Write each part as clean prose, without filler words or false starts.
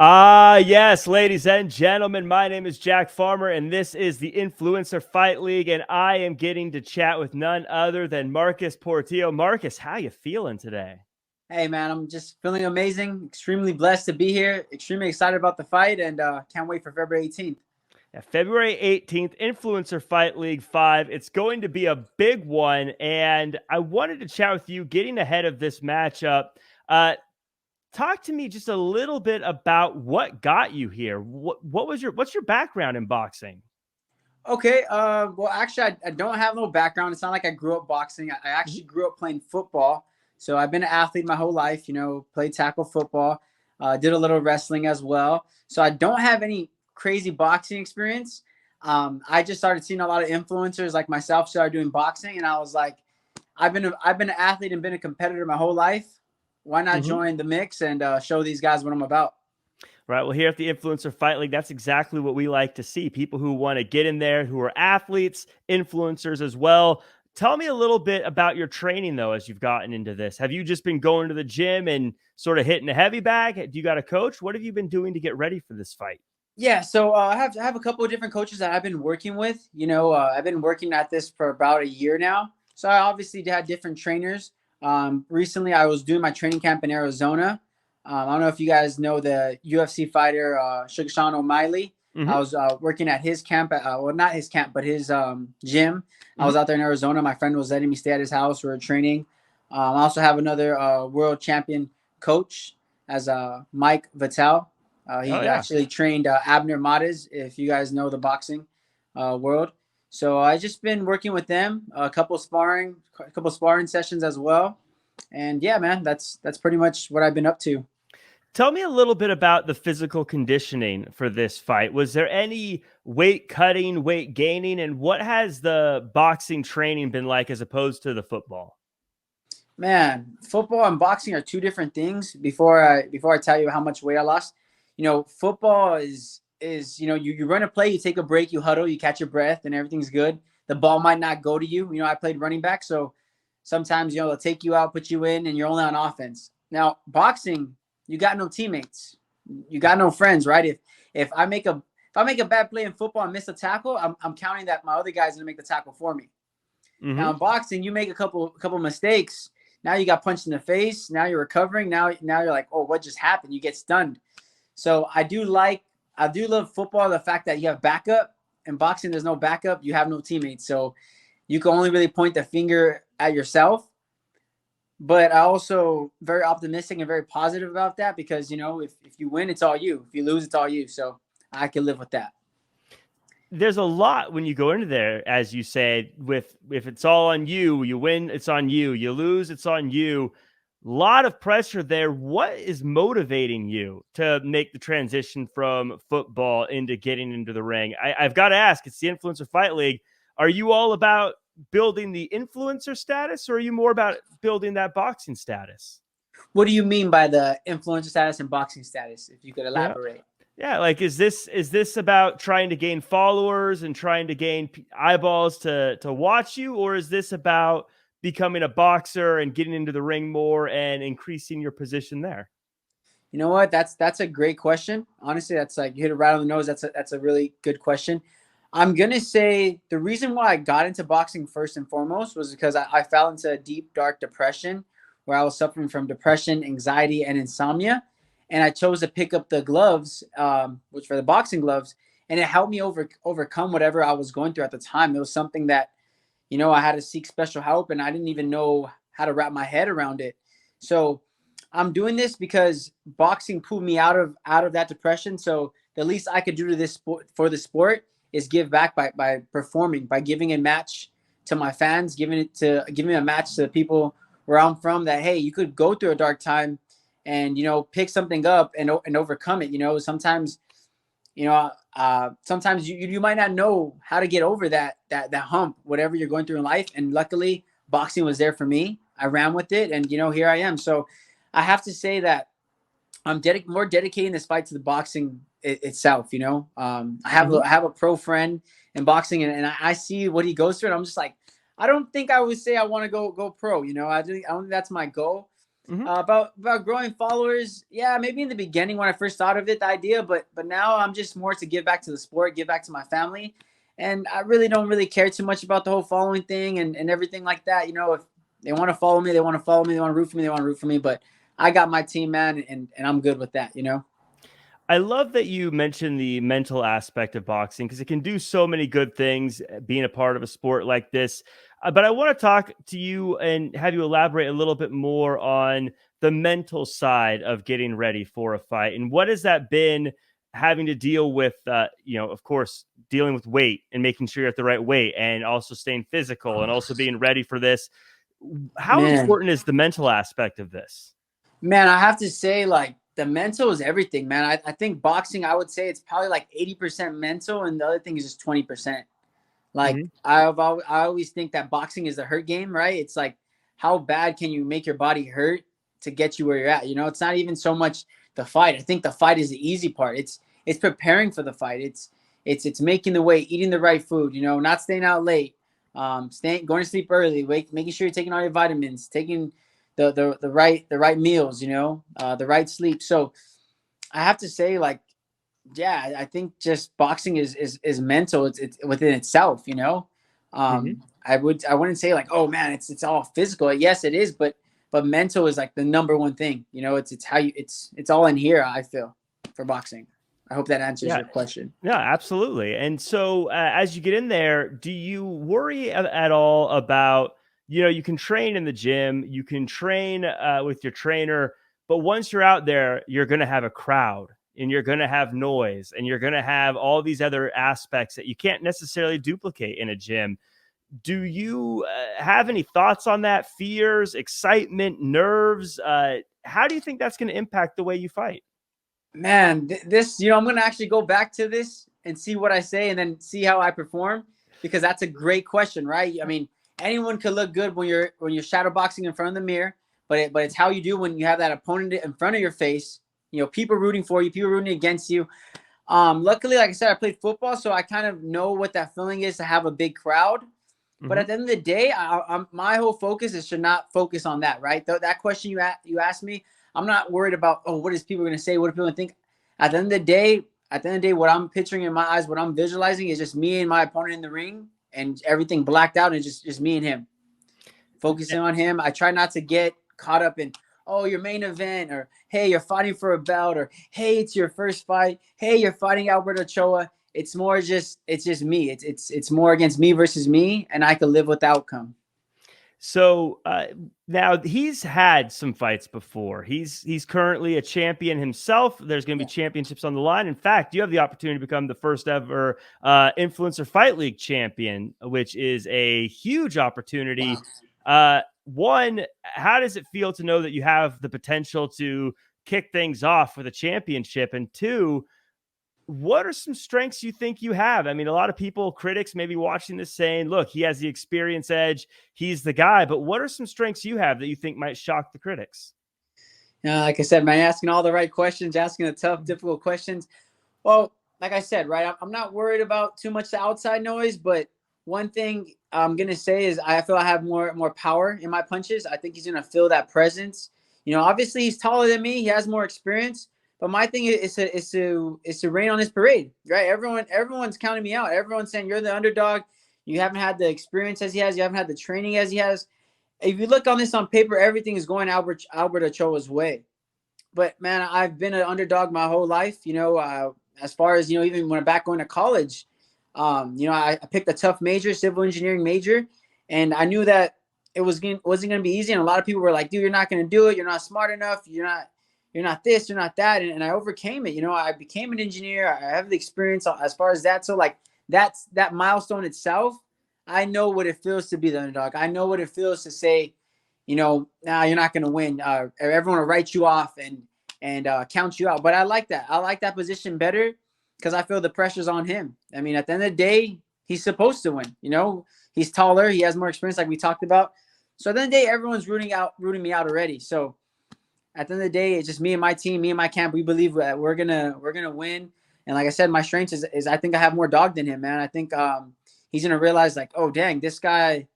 Yes, ladies and gentlemen, my name is Jack Farmer, and this is the Influencer Fight League, and I am getting to chat with none other than Marcus Portillo. Marcus, how you feeling today? Hey man, I'm just feeling amazing. Extremely blessed to be here. Extremely excited about the fight, and can't wait for February 18th. Yeah, February 18th, Influencer Fight League 5. It's going to be a big one, and I wanted to chat with you getting ahead of this matchup. Uh, Talk to me just a little bit about what got you here. What's your background in boxing? Okay. Well, actually, I don't have no background. It's not like I grew up boxing. I Mhm. actually grew up playing football. So I've been an athlete my whole life. Played tackle football. Did a little wrestling as well. So I don't have any crazy boxing experience. I just started seeing a lot of influencers like myself start doing boxing, and I was like, I've been an athlete and been a competitor my whole life. Why not Mhm. join the mix and show these guys what I'm about? Right. Well, here at the Influencer Fight League, that's exactly what we like to see. People who want to get in there, who are athletes, influencers as well. Tell me a little bit about your training, though, as you've gotten into this. Have you just been going to the gym and sort of hitting a heavy bag? Do you got a coach? What have you been doing to get ready for this fight? Yeah, so I have a couple of different coaches that I've been working with. I've been working at this for about a year now. So I obviously had different trainers. Recently, I was doing my training camp in Arizona. I don't know if you guys know the UFC fighter Sugar O'Malley. I Hmm. was working at his camp, well, not his camp, but his gym. I was Hmm. out there in Arizona. My friend was letting me stay at his house. We were training. I also have another world champion coach as Mike Vitale. Oh, He yeah. actually trained Abner Mares, if you guys know the boxing world. So I just been working with them, a couple sparring sessions as well. And yeah, man, that's pretty much what I've been up to. Tell me a little bit about the physical conditioning for this fight. Was there any weight cutting, weight gaining, and what has the boxing training been like as opposed to the football? Man, football and boxing are two different things. Before I tell you how much weight I lost, football is you run a play, you take a break, you huddle, you catch your breath, and everything's good. The ball might not go to you. I played running back, so sometimes they'll take you out, put you in, and you're only on offense. Now boxing, you got no teammates, you got no friends, right? If I make a bad play in football and miss a tackle, I'm counting that my other guy's gonna make the tackle for me. Now Hmm. in boxing, you make a couple mistakes. Now you got punched in the face. Now you're recovering. Now you're like, oh, what just happened? You get stunned. So I do love football. The fact that you have backup. In boxing, there's no backup. You have no teammates. So you can only really point the finger at yourself. But I also very optimistic and very positive about that because if you win, it's all you. If you lose, it's all you. So I can live with that. There's a lot when you go into there, as you said, with if it's all on you, you win, it's on you, you lose, it's on you. A lot of pressure there. What is motivating you to make the transition from football into getting into the ring? I've got to ask, it's the Influencer Fight League. Are you all about building the influencer status, or are you more about building that boxing status? What do you mean by the influencer status and boxing status? If you could Yeah. elaborate. Yeah, like is this about trying to gain followers and trying to gain eyeballs to watch you, or is this about becoming a boxer and getting into the ring more and increasing your position there? You know what? That's a great question. Honestly, that's like you hit it right on the nose. That's a really good question. I'm gonna say the reason why I got into boxing first and foremost was because I fell into a deep, dark depression where I was suffering from depression, anxiety, and insomnia. And I chose to pick up the gloves, which were the boxing gloves, and it helped me overcome whatever I was going through at the time. It was something that I had to seek special help, and I didn't even know how to wrap my head around it. So I'm doing this because boxing pulled me out of that depression. So the least I could do to this sport for the sport is give back by performing, by giving a match to my fans, giving a match to the people where I'm from. That hey, you could go through a dark time, and pick something up and overcome it. Sometimes you might not know how to get over that hump, whatever you're going through in life. And luckily, boxing was there for me. I ran with it, and here I am. So I have to say that I'm more dedicating this fight to the boxing itself. I have Hmm. I have a pro friend in boxing, and I see what he goes through, and I'm just like, I don't think I would say I want to go pro. I don't think that's my goal. Hmm. About growing followers, yeah, maybe in the beginning when I first thought of it, the idea, but now I'm just more to give back to the sport, give back to my family, and I really don't really care too much about the whole following thing and everything like that. You know, if they want to follow me, they want to follow me, they want to root for me, they want to root for me. But I got my team, man, and I'm good with that. You know. I love that you mentioned the mental aspect of boxing because it can do so many good things being a part of a sport like this. But I want to talk to you and have you elaborate a little bit more on the mental side of getting ready for a fight. And what has that been having to deal with, of course, dealing with weight and making sure you're at the right weight and also staying physical and also being ready for this? How Man, important is the mental aspect of this? man, I have to say, like, the mental is everything, man. I think boxing, I would say it's probably like 80% mental, and the other thing is just 20%. Like, Hmm. I always think that boxing is the hurt game, right? It's like, how bad can you make your body hurt to get you where you're at? You know, it's not even so much the fight. I think the fight is the easy part. It's preparing for the fight. It's making the weight, eating the right food. You know, not staying out late, staying going to sleep early, making sure you're taking all your vitamins, taking the right meals. You know, the right sleep. So I have to say, like, yeah, I think just boxing is mental. It's within itself, you know. I wouldn't say like, oh man, it's all physical. Yes, it is, but mental is like the number one thing. You know, it's how you it's all in here. I feel for boxing. I hope that answers Yeah. your question. Yeah, absolutely. And so, as you get in there, do you worry at all about, you can train in the gym, you can train with your trainer, but once you're out there, you're going to have a crowd and you're going to have noise and you're going to have all these other aspects that you can't necessarily duplicate in a gym. Do you have any thoughts on that? Fears, excitement, nerves? How do you think that's going to impact the way you fight? Man, this, I'm gonna actually go back to this and see what I say, and then see how I perform, because that's a great question, right? I mean, anyone could look good when you're shadow boxing in front of the mirror, but it's how you do when you have that opponent in front of your face. You know, people rooting for you, people rooting against you. Luckily, like I said, I played football, so I kind of know what that feeling is to have a big crowd. But Hmm. at the end of the day, my whole focus is to not focus on that, right? That question you asked me, I'm not worried about, oh, what is people going to say? What are people going to think? At the end of the day, what I'm picturing in my eyes, what I'm visualizing is just me and my opponent in the ring, and everything blacked out, and just me and him, focusing on him. I try not to get caught up in, oh, your main event, or hey, you're fighting for a belt, or hey, it's your first fight. Hey, you're fighting Albert Ochoa. It's just me. It's more against me versus me, and I could live with the outcome. So now he's had some fights before. He's currently a champion himself. There's going to be Yeah. championships on the line. In fact, you have the opportunity to become the first ever influencer fight league champion, which is a huge Wow. opportunity. One, how does it feel to know that you have the potential to kick things off with a championship? And two, what are some strengths you think you have? I mean, a lot of people, critics, maybe watching this saying, look, he has the experience edge. He's the guy. But what are some strengths you have that you think might shock the critics? Like I said, man, asking all the right questions, asking the tough, difficult questions. Well, like I said, right, I'm not worried about too much the outside noise, but one thing I'm gonna say is I feel I have more power in my punches. I think he's gonna feel that presence. You know, obviously he's taller than me, he has more experience, but my thing is to rain on his parade, right? Everyone's counting me out. Everyone's saying you're the underdog. You haven't had the experience as he has. You haven't had the training as he has. If you look on this on paper, everything is going Albert Ochoa's way. But man, I've been an underdog my whole life. You know, as far as even when I'm back going to college, I picked a tough major, civil engineering major, and I knew that wasn't going to be easy. And a lot of people were like, "Dude, you're not going to do it. You're not smart enough. You're not this. You're not that." And I overcame it. You know, I became an engineer. I have the experience as far as that. So like that milestone itself, I know what it feels to be the underdog. I know what it feels to say, nah, you're not going to win. Everyone will write you off and count you out. But I like that. I like that position better because I feel the pressure's on him. I mean, at the end of the day, he's supposed to win. You know, he's taller, he has more experience, like we talked about. So at the end of the day, everyone's rooting me out already. So at the end of the day, it's just me and my team, me and my camp. We believe that we're gonna win. And like I said, my strength is I think I have more dog than him, man. I think he's gonna realize like, oh dang, this guy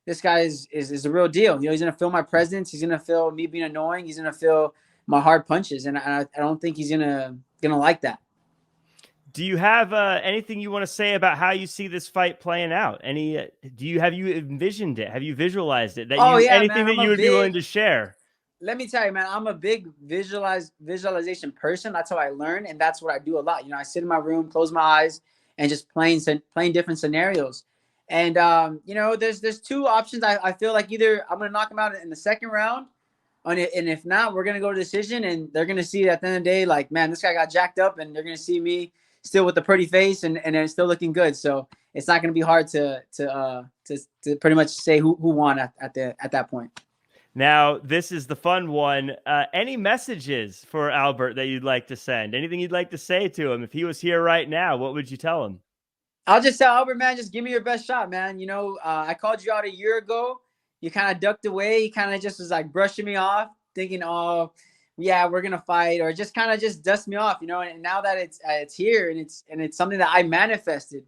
this guy is the real deal. You know, he's gonna feel my presence. He's gonna feel me being annoying. He's gonna feel my hard punches, and I don't think he's gonna like that. Do you have anything you want to say about how you see this fight playing out? Any? Have you envisioned it? Have you visualized it? That Oh you yeah, anything man. that I'm a you would be willing big to share? Let me tell you, man, I'm a big visualization person. That's how I learn, and that's what I do a lot. You know, I sit in my room, close my eyes, and just playing different scenarios. And you know, there's two options. I feel like either I'm gonna knock him out in the second round, and if not, we're gonna go to decision, and they're gonna see at the end of the day, like, man, this guy got jacked up, and they're gonna see me still with a pretty face and then still looking good. So it's not gonna be hard to pretty much say who won at that point. Now, this is the fun one. Any messages for Albert that you'd like to send? Anything you'd like to say to him? If he was here right now, what would you tell him? I'll just tell Albert, man, just give me your best shot, man. You know, I called you out a year ago. You kind of ducked away. You kind of just was like brushing me off, thinking, oh, yeah, we're gonna fight, or just kind of just dust me off, you know. And now that it's here and it's something that I manifested,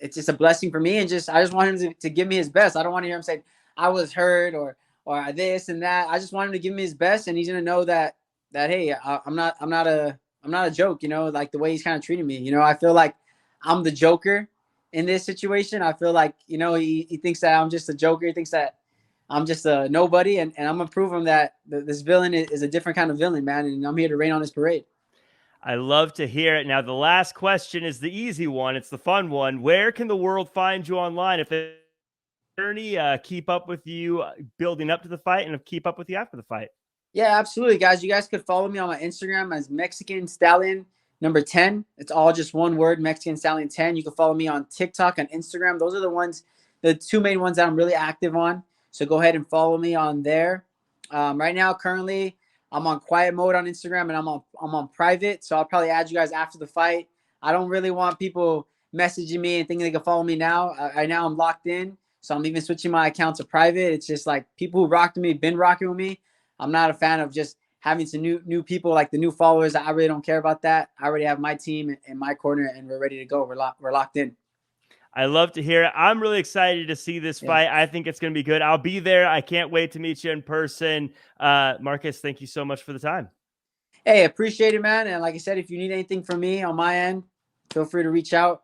it's just a blessing for me. And I just want him to give me his best. I don't want to hear him say I was hurt or this and that. I just want him to give me his best, and he's gonna know that hey, I'm not a joke, you know, like the way he's kind of treating me. You know, I feel like I'm the Joker in this situation. I feel like, you know, he thinks that I'm just a Joker. He thinks that I'm just a nobody. And I'm going to prove him that this villain is a different kind of villain, man. And I'm here to rain on his parade. I love to hear it. Now, the last question is the easy one. It's the fun one. Where can the world find you online if they journey, keep up with you building up to the fight and keep up with you after the fight? Yeah, absolutely, guys. You guys could follow me on my Instagram as Mexican Stallion number 10. It's all just one word, Mexican Stallion 10. You can follow me on TikTok and Instagram. Those are the two main ones that I'm really active on. So go ahead and follow me on there. Right now, currently, I'm on quiet mode on Instagram and I'm on private. So I'll probably add you guys after the fight. I don't really want people messaging me and thinking they can follow me now. Right now, I'm locked in. So I'm even switching my account to private. It's just like people who rocked me, been rocking with me. I'm not a fan of just having some new people, like the new followers. I really don't care about that. I already have my team in my corner, and we're ready to go. We're locked in. I love to hear it. I'm really excited to see this Yeah. fight. I think it's going to be good. I'll be there. I can't wait to meet you in person. Marcus, thank you so much for the time. Hey, appreciate it, man. And like I said, if you need anything from me on my end, feel free to reach out.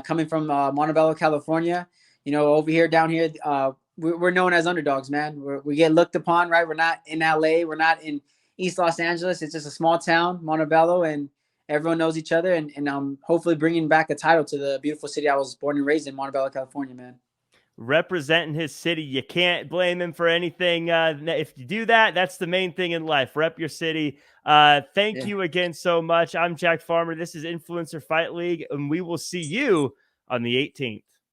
Coming from Montebello, California, you know, over here, down here, we're known as underdogs, man. We get looked upon, right? We're not in LA. We're not in East Los Angeles. It's just a small town, Montebello, and everyone knows each other. And I'm hopefully bringing back a title to the beautiful city I was born and raised in, Montebello, California, man. Representing his city. You can't blame him for anything. If you do that, that's the main thing in life. Rep your city. Thank Yeah. you again so much. I'm Jack Farmer. This is Influencer Fight League, and we will see you on the 18th.